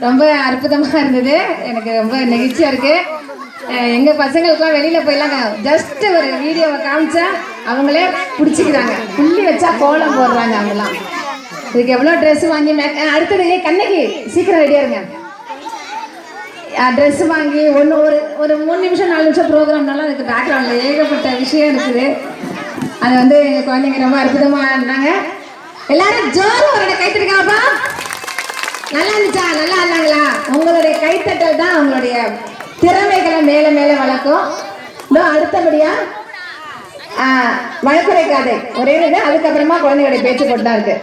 ரொம்ப அற்புதமாக இருந்தது. எனக்கு ரொம்ப நெகிழ்ச்சியாக இருக்குது. எங்கள் பசங்களுக்குலாம் வெளியில் போயெல்லாம் ஜஸ்ட்டு ஒரு வீடியோவை காமிச்சா அவங்களே பிடிச்சிக்கிறாங்க. புள்ளி வச்சா கோலம் போடுறாங்க. அவங்களாம் இதுக்கு எவ்வளோ ட்ரெஸ் வாங்கி அடுத்தது கண்ணகி சீக்கிரம் ரெடியாக இருங்க. ட்ரெஸ்ஸு வாங்கி ஒரு 3 நிமிஷம் 4 நிமிஷம் ப்ரோக்ராம்னாலும் அதுக்கு பேக்ரவுண்டில் ஏகப்பட்ட விஷயம் இருக்குது. அது வந்து எங்கள் குழந்தைங்க ரொம்ப அற்புதமாக இருந்தாங்க. எல்லாரும் ஜோரம் ஒரு கைத்தட்டுக்காப்பா. நல்லா இருந்துச்சா? நல்லா இருந்தாங்களா? உங்களுடைய கைத்தட்டல் தான் உங்களுடைய திறமைகளை மேலே மேலே வளர்க்கும். இன்னும் அடுத்தபடியாக வழக்குரைக்காதை ஒரே இது. அதுக்கப்புறமா குழந்தைகளுடைய பேச்சு போட்டு தான் இருக்கு.